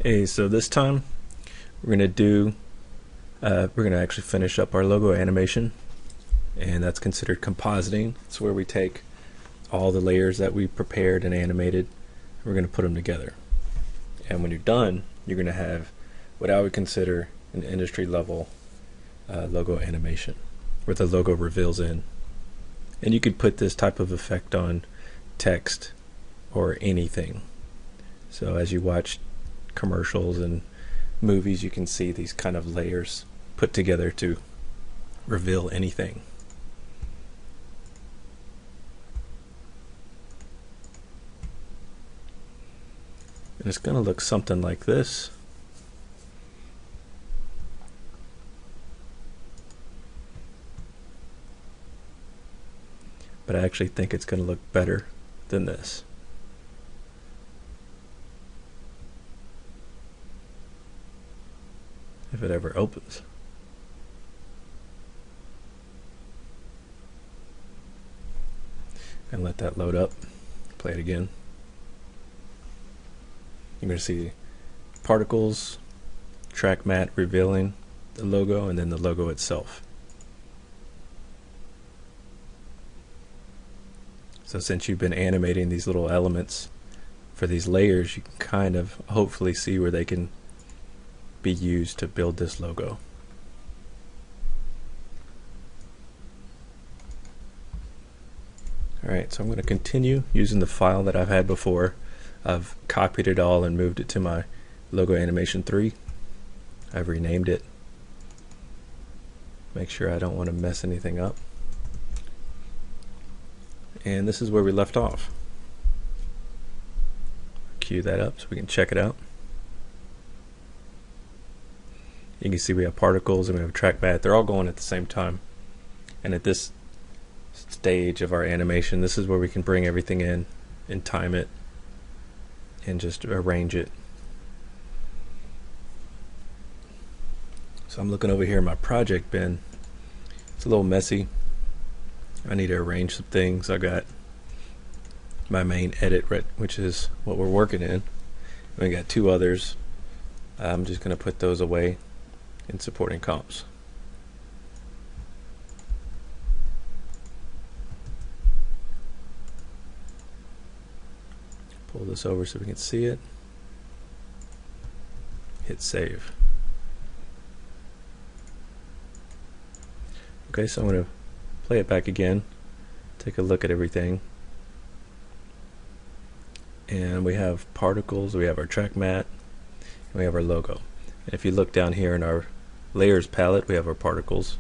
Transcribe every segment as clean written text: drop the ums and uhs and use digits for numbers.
Hey, so this time we're gonna actually finish up our logo animation, and that's considered compositing. It's where we take all the layers that we prepared and animated, and we're gonna put them together. And when you're done, you're gonna have what I would consider an industry level logo animation, where the logo reveals in. And you could put this type of effect on text or anything. So as you watch commercials and movies, you can see these kind of layers put together to reveal anything. And it's going to look something like this. But I actually think it's going to look better than this. If it ever opens. And let that load up. Play it again. You're going to see particles, track matte revealing the logo, and then the logo itself. So since you've been animating these little elements for these layers, you can kind of hopefully see where they can be used to build this logo. Alright, so I'm going to continue using the file that I've had before. I've copied it all and moved it to my LogoAnimation 3. I've renamed it. Make sure I don't want to mess anything up. And this is where we left off. Cue that up so we can check it out. You can see we have particles and we have track matte. They're all going at the same time. And at this stage of our animation, this is where we can bring everything in and time it and just arrange it. So I'm looking over here in my project bin. It's a little messy. I need to arrange some things. I got my main edit, which is what we're working in. We got two others. I'm just going to put those away in supporting comps. Pull this over so we can see it. Hit save. Okay, so I'm going to play it back again. Take a look at everything. And we have particles, we have our track matte, and we have our logo. And if you look down here in our layers palette, we have our particles,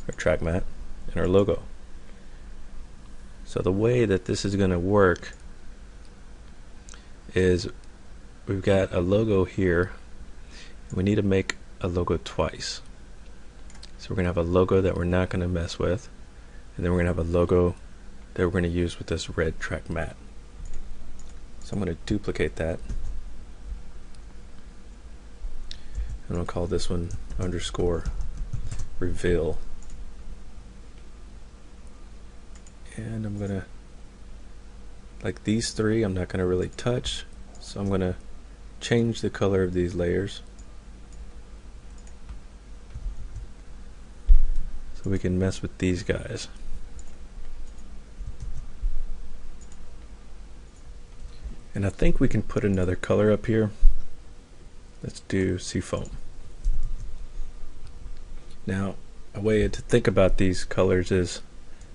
our track matte, and our logo. So the way that this is going to work is we've got a logo here. We need to make a logo twice. So we're going to have a logo that we're not going to mess with, and then we're going to have a logo that we're going to use with this red track matte. So I'm going to duplicate that. And I'll call this one underscore reveal. And I'm going to, like these three, I'm not going to really touch. So I'm going to change the color of these layers so we can mess with these guys. And I think we can put another color up here. Let's do seafoam. Now, a way to think about these colors is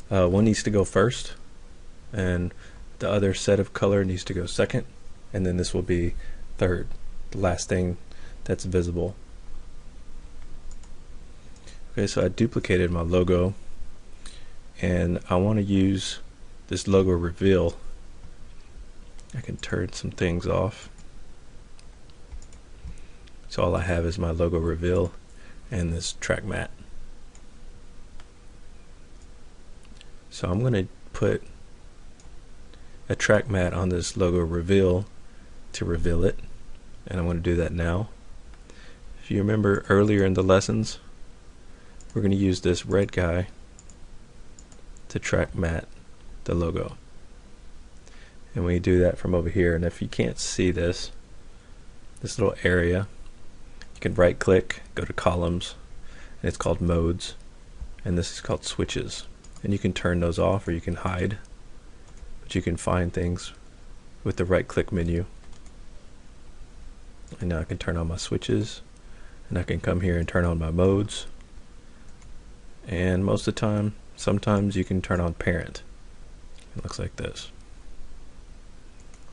one needs to go first, and the other set of color needs to go second, and then this will be third, the last thing that's visible. Okay, so I duplicated my logo, and I want to use this logo reveal. I can turn some things off. So all I have is my logo reveal and this track matte. So I'm going to put a track matte on this logo reveal to reveal it, and I'm going to do that now. If you remember earlier in the lessons, we're going to use this red guy to track matte the logo. And we do that from over here, and if you can't see this, this little area. You can right click, go to columns, and it's called modes, and this is called switches, and you can turn those off or you can hide, but you can find things with the right click menu. And now I can turn on my switches, and I can come here and turn on my modes, and most of the time, sometimes you can turn on parent. It looks like this.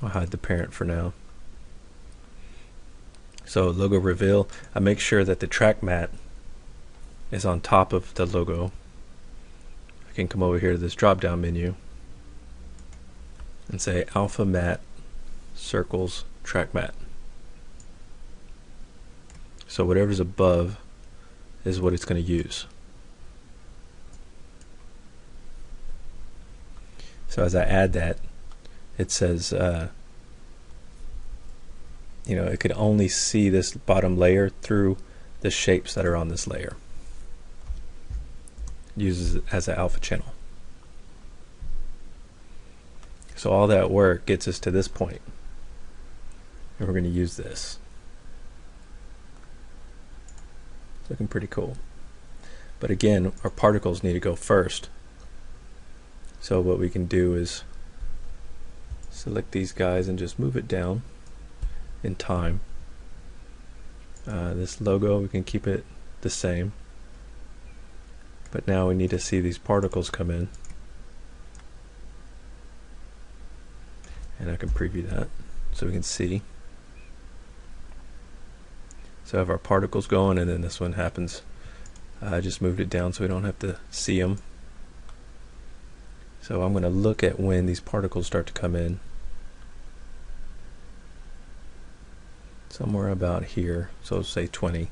I'll hide the parent for now. So logo reveal, I make sure that the track mat is on top of the logo. I can come over here to this drop down menu and say alpha mat circles track mat. So whatever's above is what it's going to use. So as I add that, it says you know, it could only see this bottom layer through the shapes that are on this layer. It uses it as an alpha channel. So all that work gets us to this point, and we're going to use this. It's looking pretty cool. But again, our particles need to go first. So what we can do is select these guys and just move it down in time. This logo, we can keep it the same, but now we need to see these particles come in, and I can preview that so we can see. So I have our particles going, and then this one happens. I just moved it down so we don't have to see them. So I'm going to look at when these particles start to come in. Somewhere about here, so say 20.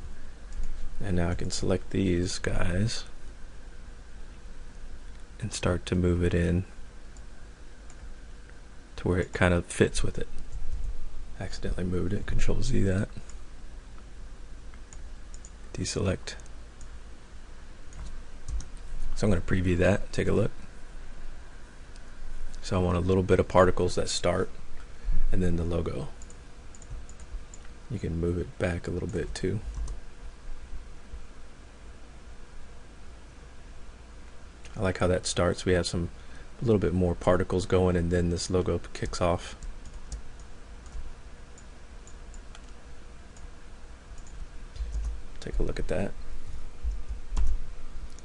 And now I can select these guys and start to move it in to where it kind of fits with it. Accidentally moved it, Control Z that. Deselect. So I'm going to preview that, take a look. So I want a little bit of particles that start, and then the logo. You can move it back a little bit too. I like how that starts. We have a little bit more particles going, and then this logo kicks off. Take a look at that.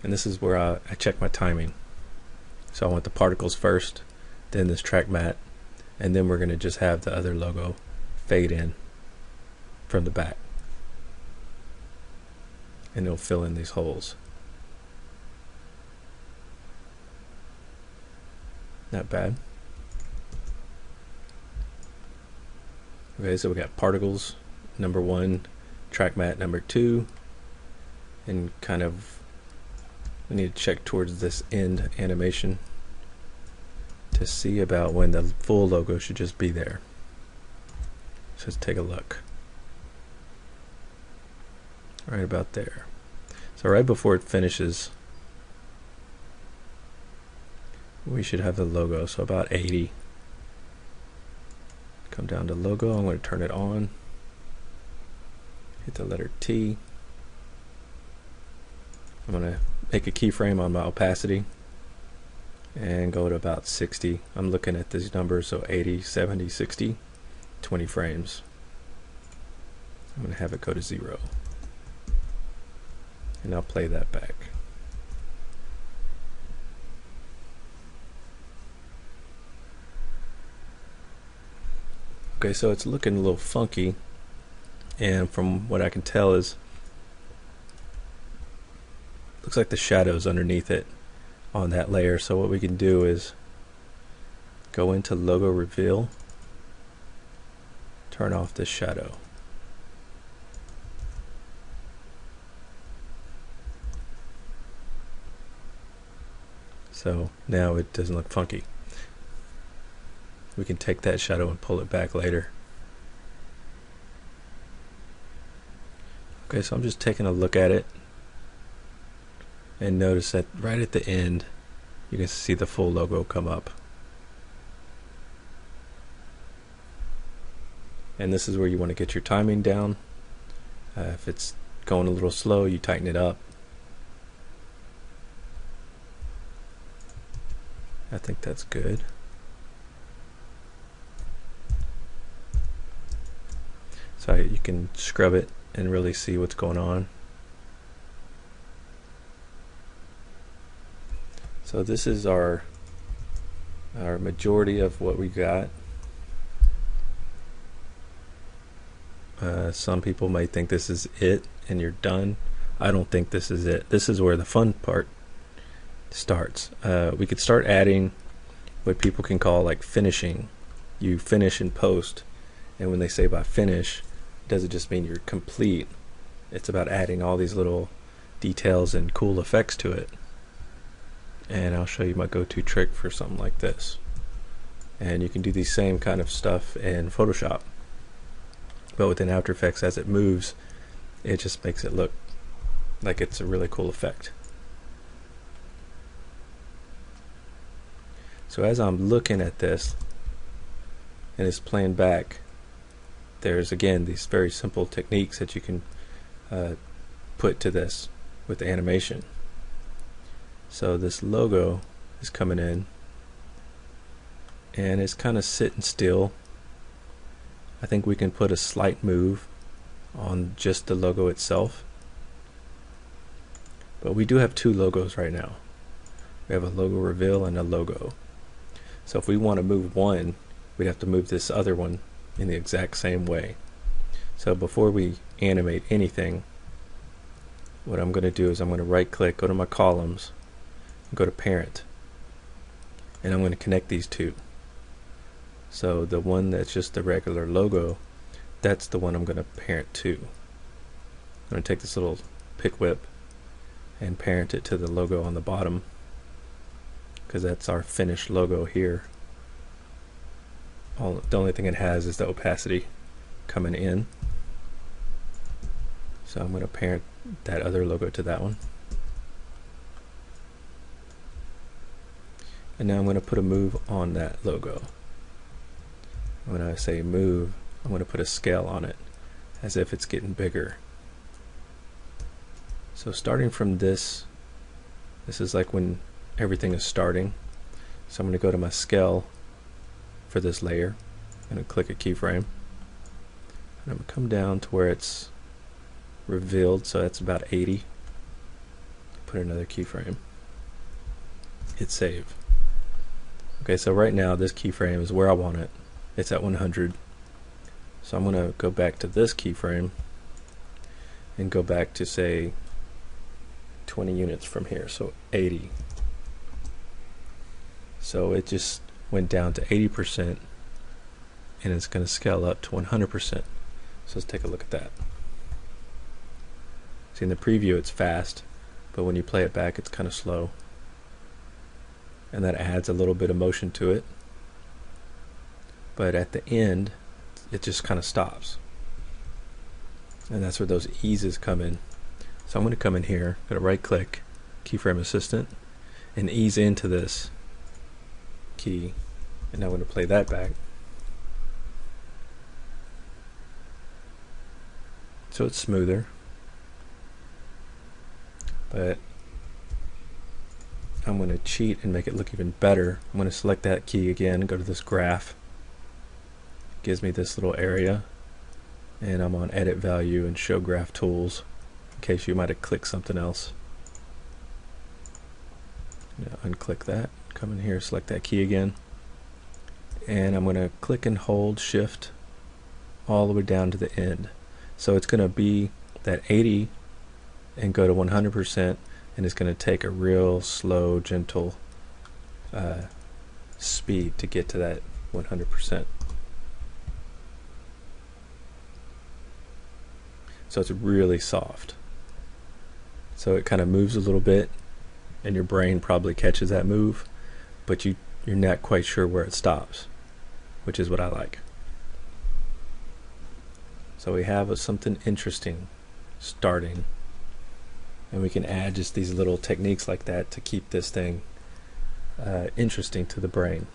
And this is where I check my timing. So I want the particles first, then this track mat, and then we're going to just have the other logo fade in from the back, and it'll fill in these holes. Not bad. Okay, so we got particles number 1, track mat number 2, and kind of we need to check towards this end animation to see about when the full logo should just be there. So let's take a look. Right about there. So right before it finishes, we should have the logo, so about 80. Come down to logo, I'm going to turn it on, hit the letter T. I'm going to make a keyframe on my opacity and go to about 60. I'm looking at these numbers, so 80, 70, 60, 20 frames. I'm going to have it go to 0. And I'll play that back. Okay, so it's looking a little funky, and from what I can tell is looks like the shadows underneath it on that layer. So what we can do is go into logo reveal, turn off this shadow. So now it doesn't look funky. We can take that shadow and pull it back later. Okay, so I'm just taking a look at it, and notice that right at the end you can see the full logo come up. and this is where you want to get your timing down. If it's going a little slow, you tighten it up. I think that's good. So you can scrub it and really see what's going on. So this is our majority of what we got. Some people might think this is it and you're done. I don't think this is it. This is where the fun part starts. We could start adding what people can call like finishing. You finish in post, and when they say by finish, it doesn't just mean you're complete. It's about adding all these little details and cool effects to it. And I'll show you my go-to trick for something like this. And you can do the same kind of stuff in Photoshop, but within After Effects, as it moves, it just makes it look like it's a really cool effect. So as I'm looking at this and it's playing back, there's again these very simple techniques that you can put to this with the animation. So this logo is coming in and it's kind of sitting still. I think we can put a slight move on just the logo itself. But we do have two logos right now. We have a logo reveal and a logo. So if we want to move one, we'd have to move this other one in the exact same way. So before we animate anything, what I'm going to do is I'm going to right click, go to my columns, go to parent, and I'm going to connect these two. So the one that's just the regular logo, that's the one I'm going to parent to. I'm going to take this little pick whip and parent it to the logo on the bottom, because that's our finished logo here. The only thing it has is the opacity coming in. So I'm going to parent that other logo to that one. And now I'm going to put a move on that logo. When I say move, I'm going to put a scale on it as if it's getting bigger. So starting from this is like when everything is starting. So I'm going to go to my scale for this layer. I'm going to click a keyframe. And I'm going to come down to where it's revealed, so that's about 80. Put another keyframe. Hit save. Okay, so right now this keyframe is where I want it. It's at 100. So I'm going to go back to this keyframe and go back to say 20 units from here, so 80. So it just went down to 80% and it's going to scale up to 100%. So let's take a look at that. See, in the preview it's fast, but when you play it back it's kind of slow. And that adds a little bit of motion to it. But at the end, it just kind of stops. And that's where those eases come in. So I'm going to come in here, going to right click, keyframe assistant, and ease into this key. And now I'm going to play that back. So it's smoother. But I'm going to cheat and make it look even better. I'm going to select that key again, go to this graph. Gives me this little area, and I'm on edit value and show graph tools in case you might have clicked something else. Now unclick that, come in here, select that key again, and I'm going to click and hold shift all the way down to the end. So it's going to be that 80 and go to 100%, and it's going to take a real slow, gentle speed to get to that 100%. So it's really soft. So it kind of moves a little bit, and your brain probably catches that move, but you're not quite sure where it stops, which is what I like. So we have something interesting starting, and we can add just these little techniques like that to keep this thing interesting to the brain.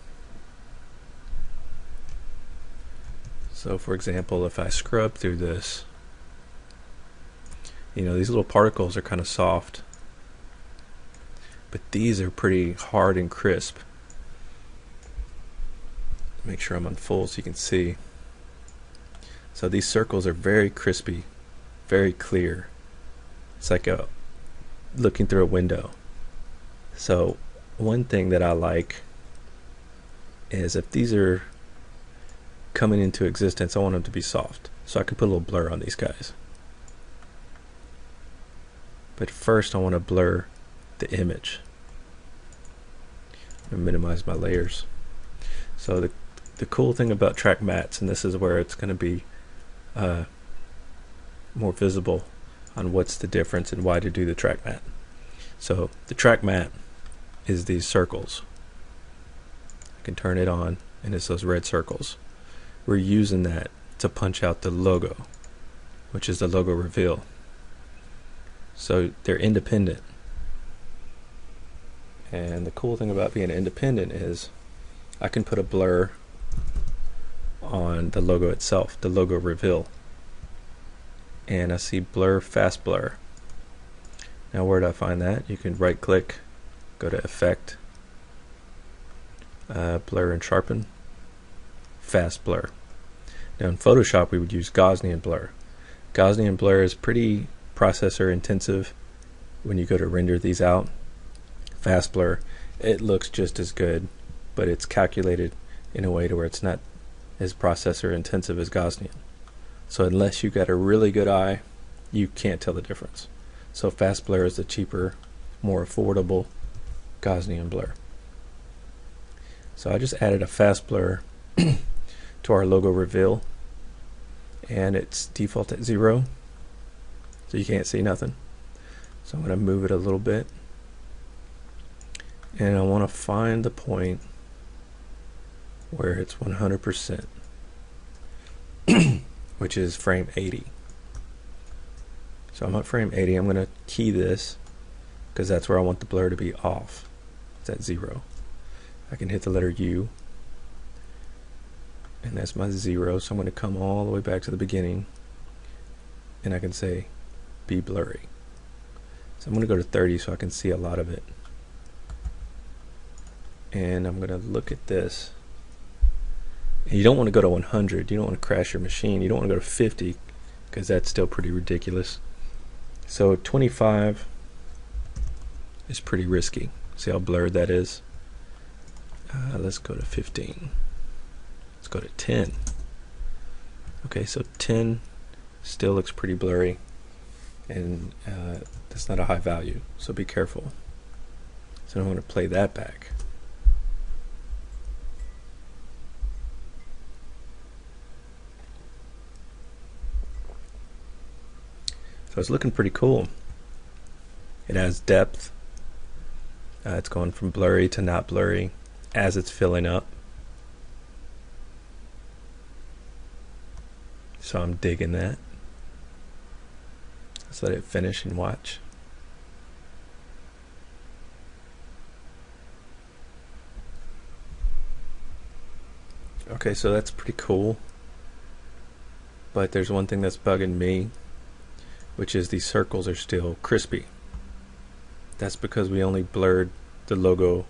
So for example, if I scrub through this, you know, these little particles are kind of soft, but these are pretty hard and crisp. Make sure I'm on full so you can see. So these circles are very crispy, very clear. It's like looking through a window. So one thing that I like is if these are coming into existence, I want them to be soft. So I can put a little blur on these guys. But first I want to blur the image. I'm going to minimize my layers. So the cool thing about track mats, and this is where it's going to be more visible on what's the difference and why to do the track mat. So the track mat is these circles. I can turn it on and it's those red circles. We're using that to punch out the logo, which is the logo reveal. So they're independent. And the cool thing about being independent is I can put a blur on the logo itself, the logo reveal. And I see blur, fast blur. Now where do I find that? You can right click, go to effect, blur and sharpen, fast blur. Now in Photoshop we would use Gaussian blur. Gaussian blur is pretty processor intensive when you go to render these out. Fast blur, it looks just as good, but it's calculated in a way to where it's not as processor intensive as Gaussian. So unless you got a really good eye, you can't tell the difference. So fast blur is the cheaper, more affordable Gaussian blur. So I just added a fast blur to our logo reveal, and it's default at 0, so you can't see nothing. So I'm going to move it a little bit, and I want to find the point where it's 100%, which is frame 80. So I'm at frame 80. I'm going to key this because that's where I want the blur to be off. It's at 0. I can hit the letter U, and that's my 0. So I'm going to come all the way back to the beginning, and I can say be blurry. So I'm going to go to 30 so I can see a lot of it. And I'm going to look at this. And you don't want to go to 100. You don't want to crash your machine. You don't want to go to 50 because that's still pretty ridiculous. So 25 is pretty risky. See how blurred that is? Let's go to 15. Let's go to 10. Okay, so 10 still looks pretty blurry, and that's not a high value, so be careful. So I'm going to play that back. So it's looking pretty cool. It has depth. It's going from blurry to not blurry as it's filling up. So I'm digging that. Let's let it finish and watch. Okay, so that's pretty cool. But there's one thing that's bugging me, which is these circles are still crispy. That's because we only blurred the logo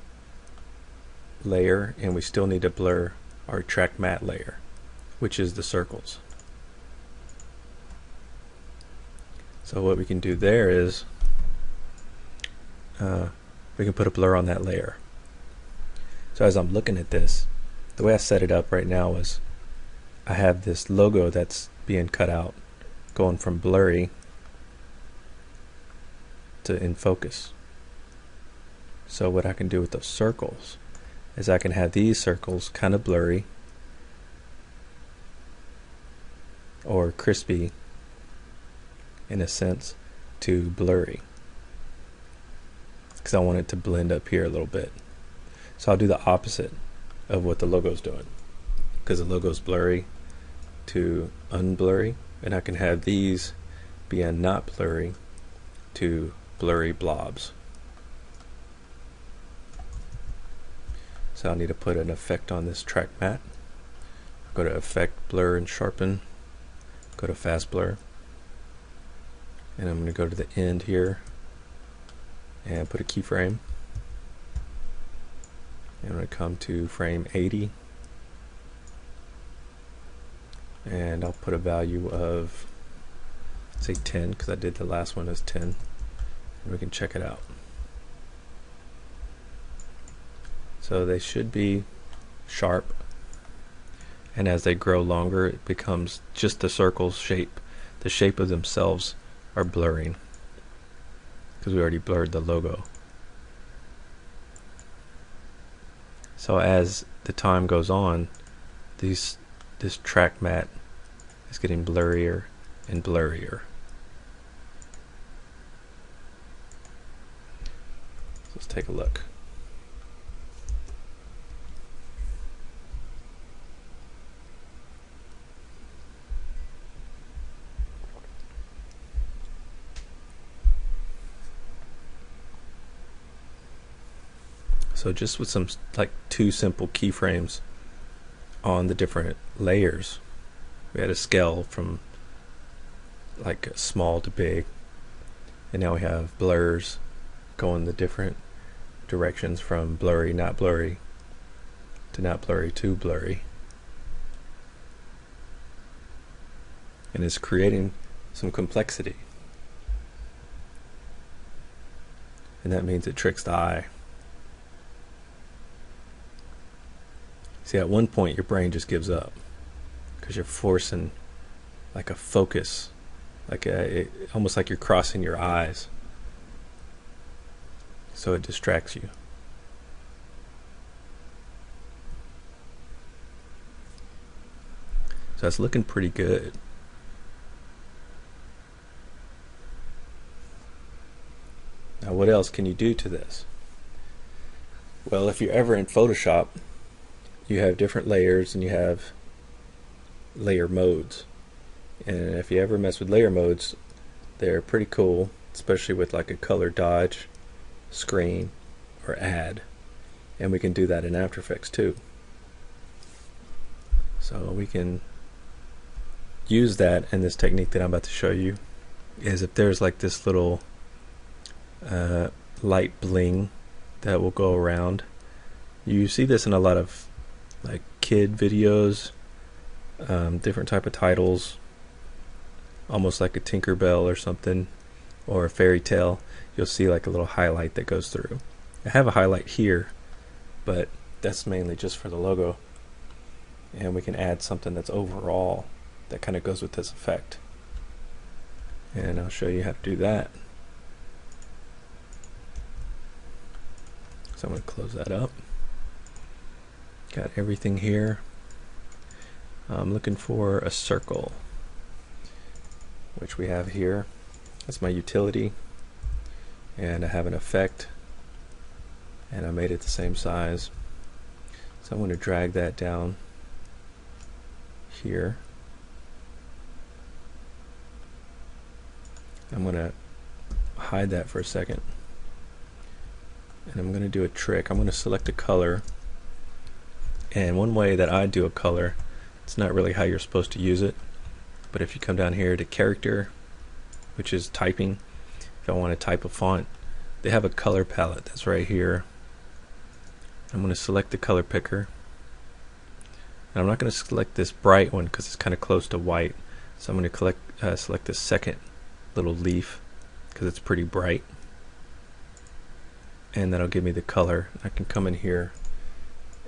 layer, and we still need to blur our track matte layer, which is the circles. So what we can do there is we can put a blur on that layer. So as I'm looking at this, the way I set it up right now is I have this logo that's being cut out, going from blurry to in focus. So what I can do with those circles is I can have these circles kind of blurry or crispy in a sense to blurry, because I want it to blend up here a little bit. So I'll do the opposite of what the logo's doing, because the logo's blurry to unblurry, and I can have these being not blurry to blurry blobs. So I need to put an effect on this track matte. go to Effect, Blur, and Sharpen. Go to Fast Blur. And I'm going to go to the end here and put a keyframe. I'm going to come to frame 80. And I'll put a value of, say, 10, because I did the last one as 10. And we can check it out. So they should be sharp. And as they grow longer, it becomes just the circle's shape. The shape of themselves are blurring, because we already blurred the logo. So as the time goes on, this track mat is getting blurrier and blurrier. Let's take a look. So just with some like 2 simple keyframes on the different layers, we had a scale from like small to big, and now we have blurs going the different directions from blurry, not blurry, to not blurry, to blurry. And it's creating some complexity. And that means it tricks the eye. See, at one point your brain just gives up because you're forcing like a focus, like almost like you're crossing your eyes, so it distracts you. So that's looking pretty good. Now what else can you do to this? Well, if you're ever in Photoshop, you have different layers and you have layer modes. And if you ever mess with layer modes, they're pretty cool, especially with like a color dodge, screen, or add. And we can do that in After Effects too. So we can use that, and this technique that I'm about to show you is if there's like this little light bling that will go around. You see this in a lot of like kid videos, different type of titles, almost like a Tinkerbell or something, or a fairy tale. You'll see like a little highlight that goes through. I have a highlight here, but that's mainly just for the logo, and we can add something that's overall that kind of goes with this effect, and I'll show you how to do that. So I'm going to close that up. Got everything here. I'm looking for a circle, which we have here. That's my utility, and I have an effect, and I made it the same size. So I'm going to drag that down here. I'm going to hide that for a second, and I'm going to do a trick. I'm going to select a color. And one way that I do a color, it's not really how you're supposed to use it, but if you come down here to character, which is typing, if I want to type a font, they have a color palette that's right here. I'm going to select the color picker, and I'm not going to select this bright one because it's kind of close to white, so I'm going to select the second little leaf because it's pretty bright, and that'll give me the color. I can come in here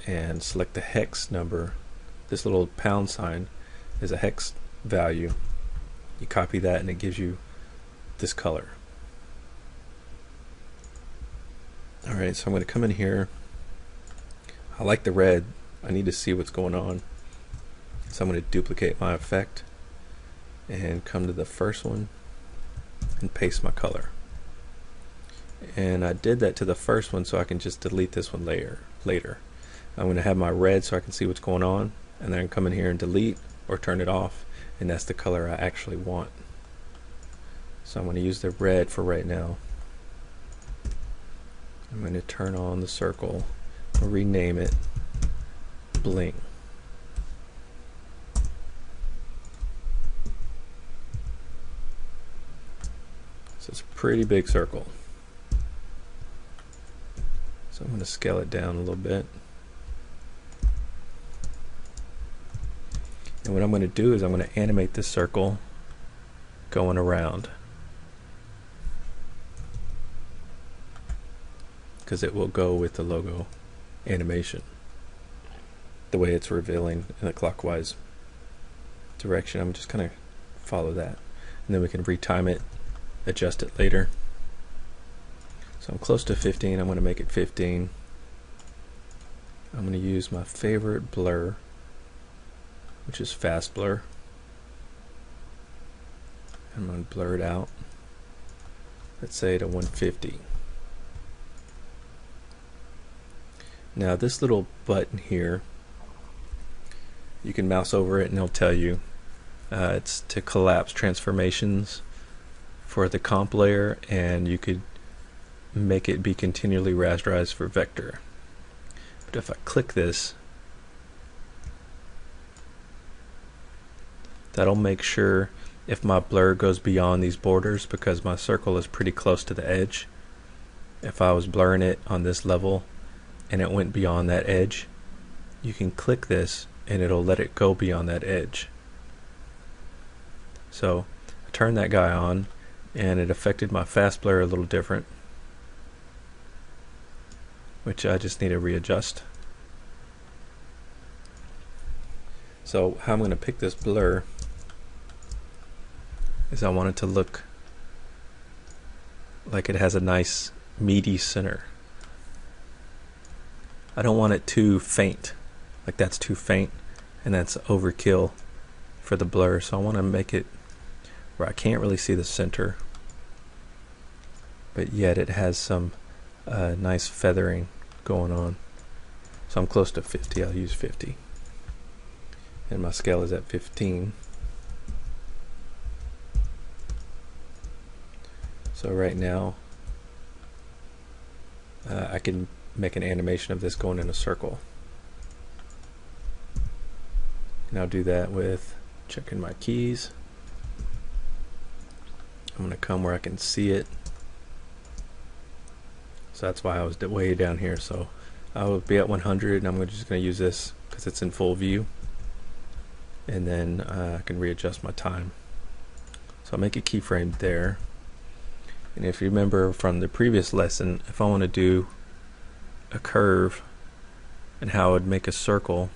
and select the hex number. This little pound sign is a hex value. You copy that and it gives you this color. Alright, so I'm going to come in here. I like the red. I need to see what's going on. So I'm going to duplicate my effect and come to the first one and paste my color. And I did that to the first one so I can just delete this one later. I'm going to have my red so I can see what's going on, and then I can come in here and delete or turn it off, and that's the color I actually want. So I'm going to use the red for right now. I'm going to turn on the circle, I'll rename it Bling. it's a pretty big circle. So I'm going to scale it down a little bit. And what I'm going to do is I'm going to animate this circle going around, because it will go with the logo animation, the way it's revealing in a clockwise direction. I'm just going to follow that, and then we can retime it, adjust it later. So I'm close to 15. I'm going to make it 15. I'm going to use my favorite blur, which is fast blur. I'm going to blur it out. Let's say to 150. Now this little button here, you can mouse over it and it'll tell you it's to collapse transformations for the comp layer, and you could make it be continually rasterized for vector. But if I click this, that'll make sure if my blur goes beyond these borders, because my circle is pretty close to the edge. If I was blurring it on this level and it went beyond that edge, you can click this and it'll let it go beyond that edge. So I turned that guy on and it affected my fast blur a little different, which I just need to readjust. So how I'm going to pick this blur is I want it to look like it has a nice meaty center. I don't want it too faint, like that's too faint and that's overkill for the blur. So I want to make it where I can't really see the center, but yet it has some nice feathering going on. So I'm close to 50. I'll use 50, and my scale is at 15. So right now I can make an animation of this going in a circle, and I'll do that with checking my keys. I'm going to come where I can see it, so that's why I was way down here. So I will be at 100, and I'm just going to use this because it's in full view, and then I can readjust my time. So I'll make a keyframe there. And if you remember from the previous lesson, if I want to do a curve and how I would make a circle,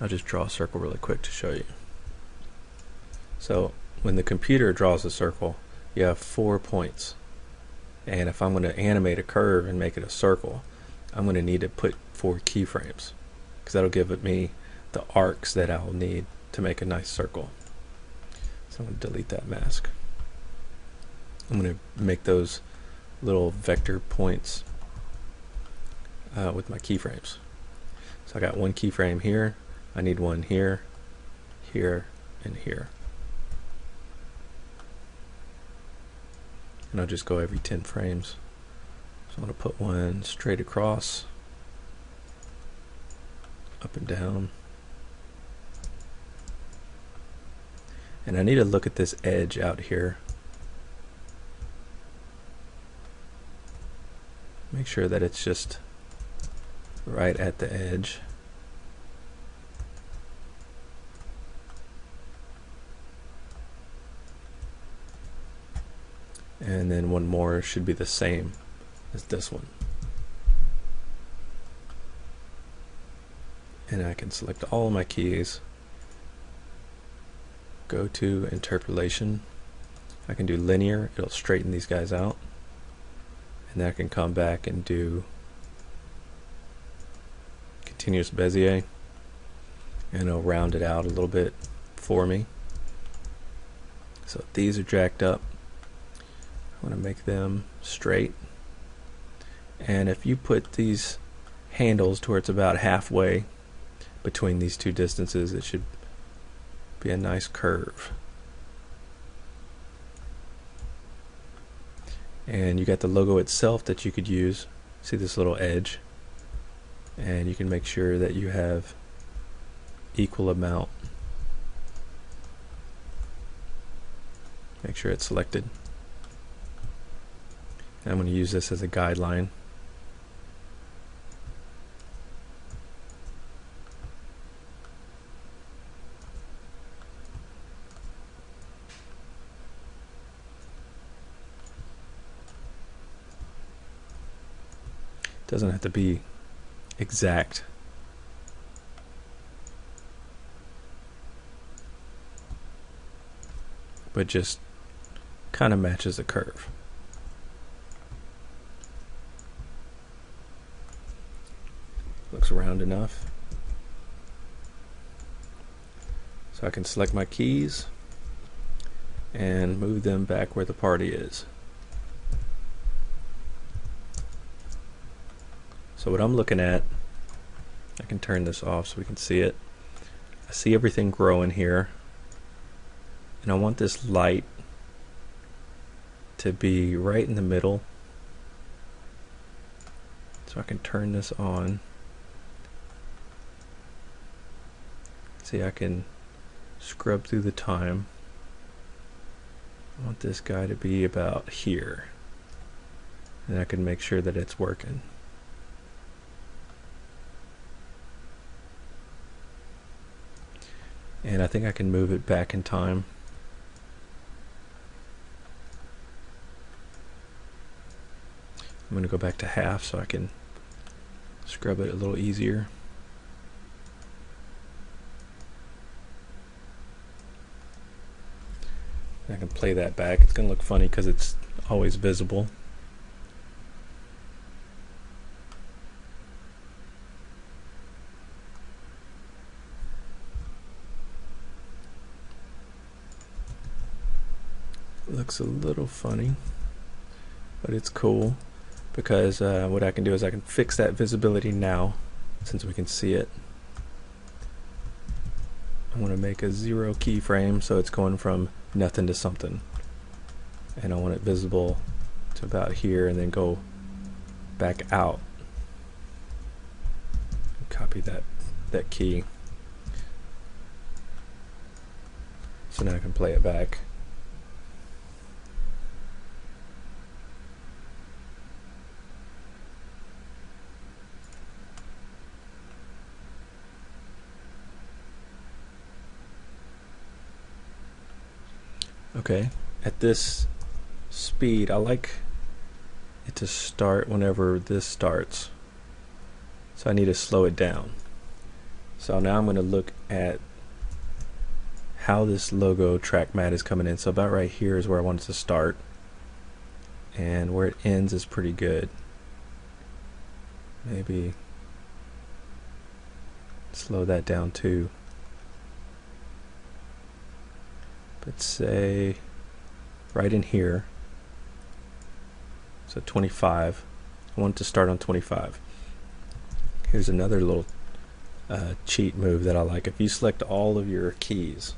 I'll just draw a circle really quick to show you. So when the computer draws a circle, you have 4 points. And if I'm going to animate a curve and make it a circle, I'm going to need to put 4 keyframes, because that'll give me the arcs that I'll need to make a nice circle. So I'm going to delete that mask. I'm going to make those little vector points with my keyframes. So I got 1 keyframe here, I need 1 here, here, and here. And I'll just go every 10 frames. So I'm going to put 1 straight across, up and down. And I need to look at this edge out here. Make sure that it's just right at the edge. And then 1 more should be the same as this one. And I can select all of my keys, go to interpolation. I can do linear, it'll straighten these guys out. And then I can come back and do continuous Bezier, and it'll round it out a little bit for me. So these are jacked up. I want to make them straight. And if you put these handles to where it's about halfway between these 2 distances, it should be a nice curve. And you got the logo itself that you could use. See this little edge, and you can make sure that you have equal amount Make sure it's selected. And I'm going to use this as a guideline. Doesn't have to be exact. But just kind of matches the curve. Looks round enough. So I can select my keys and move them back where the party is. So what I'm looking at, I can turn this off so we can see it. I see everything growing here, and I want this light to be right in the middle, so I can turn this on. See, I can scrub through the time. I want this guy to be about here, and I can make sure that it's working. And I think I can move it back in time. I'm going to go back to half so I can scrub it a little easier. I can play that back. It's going to look funny because it's always visible. Looks a little funny, but it's cool because what I can do is I can fix that visibility now since we can see it. I want to make a 0 keyframe so it's going from nothing to something, and I want it visible to about here and then go back out. Copy that key. So now I can play it back. Okay, at this speed, I like it to start whenever this starts. So I need to slow it down. So now I'm going to look at how this logo track mat is coming in. So about right here is where I want it to start, and where it ends is pretty good. Maybe slow that down too. Let's say right in here, so 25. I want it to start on 25. Here's another little cheat move that I like. If you select all of your keys,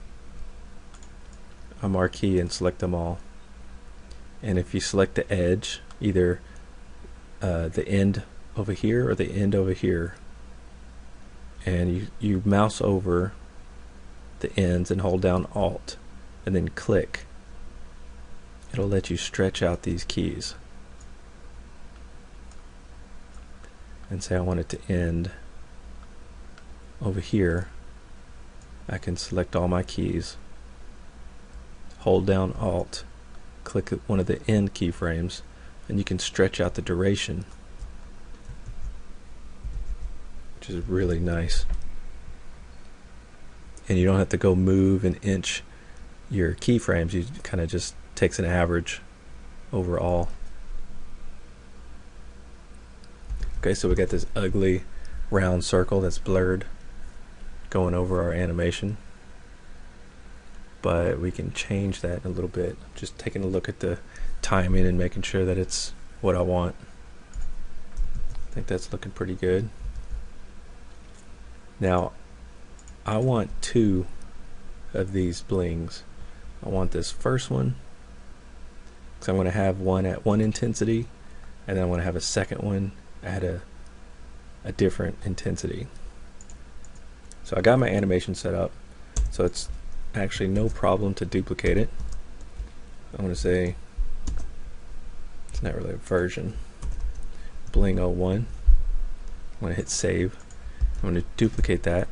a marquee, and select them all, and if you select the edge, either the end over here or the end over here, and you mouse over the ends and hold down Alt and then click, it'll let you stretch out these keys and say I want it to end over here. I can select all my keys, hold down Alt, click one of the end keyframes, and you can stretch out the duration, which is really nice. And you don't have to go move and inch your keyframes. You kind of just takes an average overall. Okay, so we got this ugly round circle that's blurred going over our animation, but we can change that a little bit. Just taking a look at the timing and making sure that it's what I want. I think that's looking pretty good. Now I want 2 of these blings. I want this first one because I'm going to have one at 1 intensity, and then I want to have a second one at a different intensity. So I got my animation set up, so it's actually no problem to duplicate it. I'm going to say, it's not really a version, Bling 01. I'm going to hit save. I'm going to duplicate that,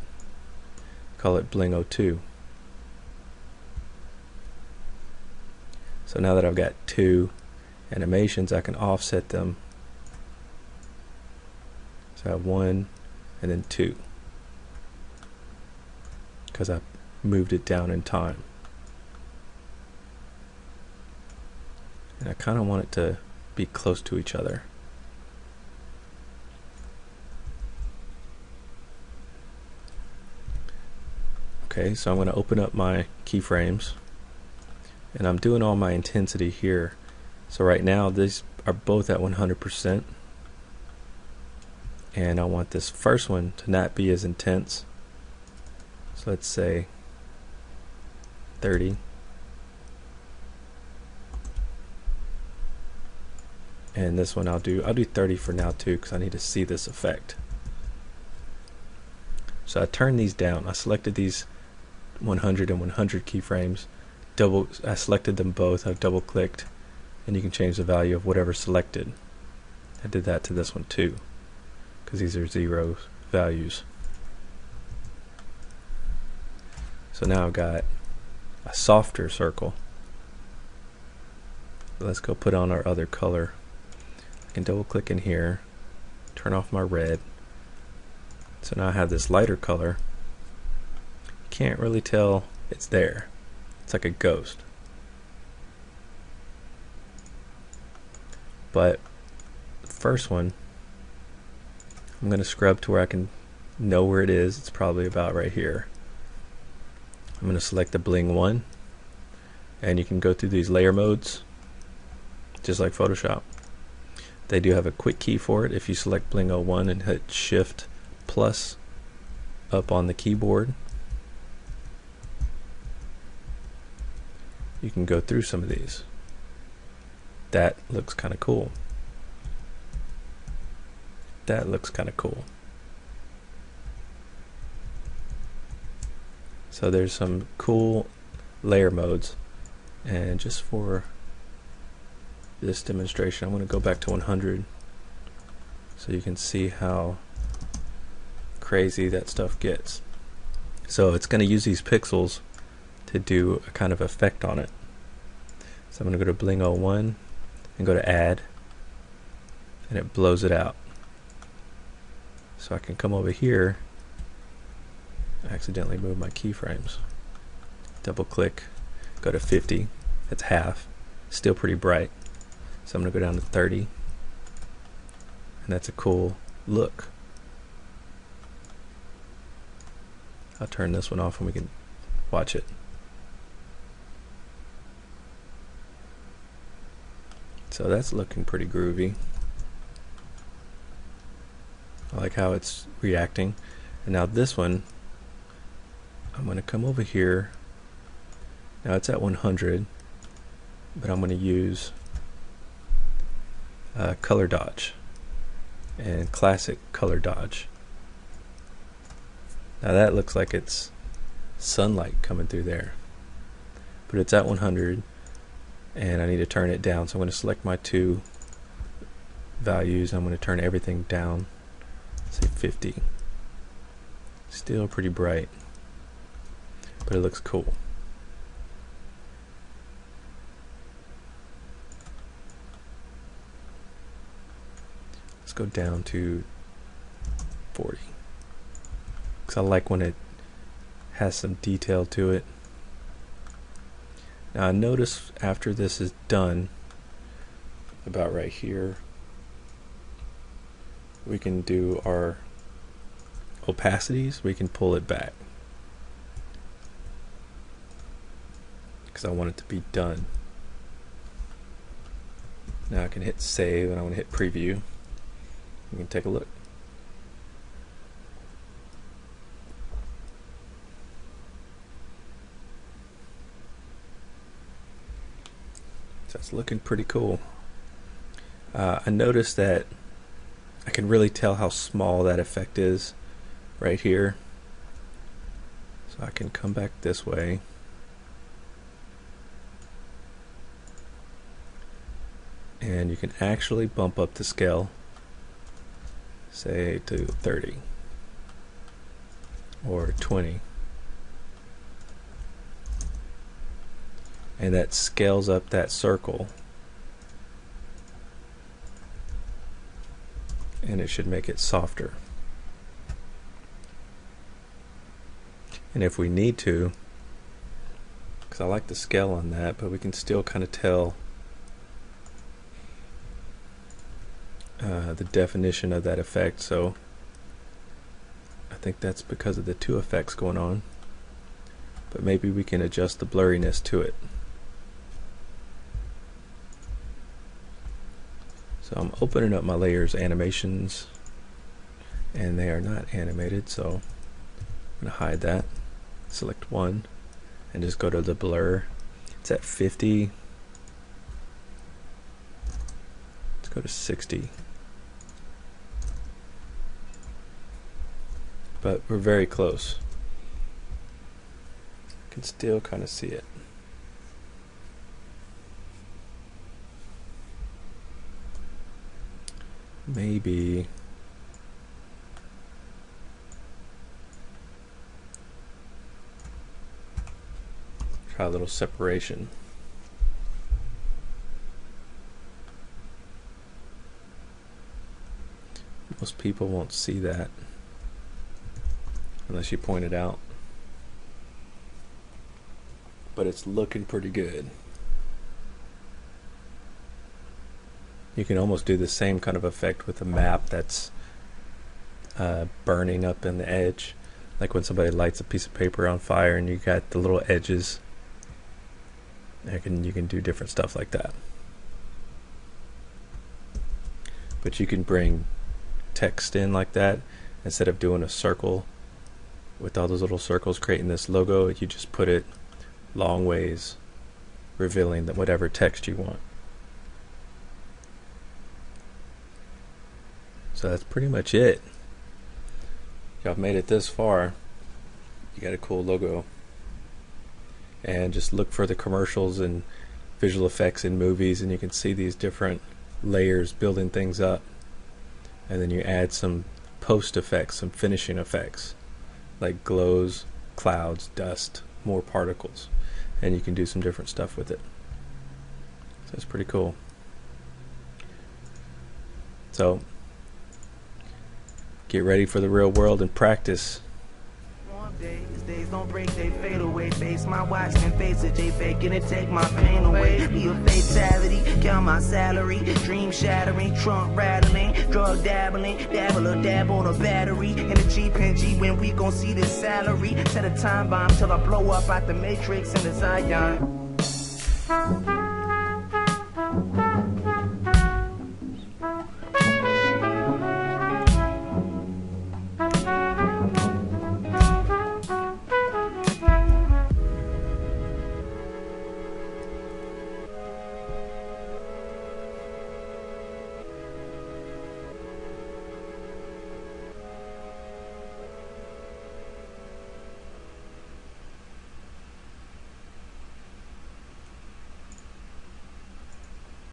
call it Bling 02. So now that I've got two animations, I can offset them. So I have 1 and then 2, because I moved it down in time. And I kind of want it to be close to each other. Okay, so I'm going to open up my keyframes, and I'm doing all my intensity here. So right now these are both at 100%, and I want this first one to not be as intense. So let's say 30. And this one I'll do 30 for now too, because I need to see this effect. So I turned these down. I selected these 100 and 100 keyframes. I selected them both. I've double clicked, and you can change the value of whatever selected. I did that to this one too, because these are 0 values. So now I've got a softer circle. Let's go put on our other color. I can double click in here, turn off my red. So now I have this lighter color. Can't really tell it's there. It's like a ghost. But the first one, I'm going to scrub to where I can know where it is. It's probably about right here. I'm going to select the Bling 1, and you can go through these layer modes just like Photoshop. They do have a quick key for it. If you select Bling 01 and hit Shift plus up on the keyboard, you can go through some of these. That looks kind of cool. That looks kind of cool. So there's some cool layer modes, and just for this demonstration I'm going to go back to 100 so you can see how crazy that stuff gets. So it's going to use these pixels to do a kind of effect on it. So I'm going to go to Bling 01 and go to add, and it blows it out. So I can come over here. I accidentally moved my keyframes. Double click, go to 50. That's half. Still pretty bright. So I'm going to go down to 30. And that's a cool look. I'll turn this one off and we can watch it. So that's looking pretty groovy. I like how it's reacting. And now this one, I'm going to come over here. Now it's at 100, but I'm going to use color dodge and classic color dodge. Now that looks like it's sunlight coming through there, but it's at 100 and I need to turn it down. So I'm going to select my two values. I'm going to turn everything down, say 50. Still pretty bright, but it looks cool. Let's go down to 40, because I like when it has some detail to it. Now notice after this is done, about right here, we can do our opacities. We can pull it back because I want it to be done. Now I can hit save and I want to hit preview. You can take a look. So it's looking pretty cool. I noticed that I can really tell how small that effect is right here. So I can come back this way. And you can actually bump up the scale, say to 30 or 20. And that scales up that circle. And it should make it softer. And if we need to, because I like the scale on that, but we can still kind of tell the definition of that effect. So I think that's because of the two effects going on, but maybe we can adjust the blurriness to it. So I'm opening up my layers animations, and they are not animated, so I'm going to hide that. Select one and just go to the blur. It's at 50. Let's go to 60. But we're very close. You can still kind of see it. Maybe try a little separation. Most people won't see that unless you point it out, but it's looking pretty good. You can almost do the same kind of effect with a map that's burning up in the edge, like when somebody lights a piece of paper on fire and you got the little edges. You can do different stuff like that. But you can bring text in like that. Instead of doing a circle with all those little circles creating this logo, you just put it long ways, revealing that whatever text you want. So that's pretty much it. If y'all made it this far, you got a cool logo. And just look for the commercials and visual effects in movies, and you can see these different layers building things up. And then you add some post effects, some finishing effects, like glows, clouds, dust, more particles. And you can do some different stuff with it. So it's pretty cool. So get ready for the real world and practice. Days don't break, they fade away. Face my watch and face it, they faking it, take my pain away. Be a fatality, count my salary. Dream shattering, trunk rattling, drug dabbling, dabble or dab on a battery. In a Jeep and G when we gon' see this salary. Set a time bomb till I blow up out the Matrix in the Zion.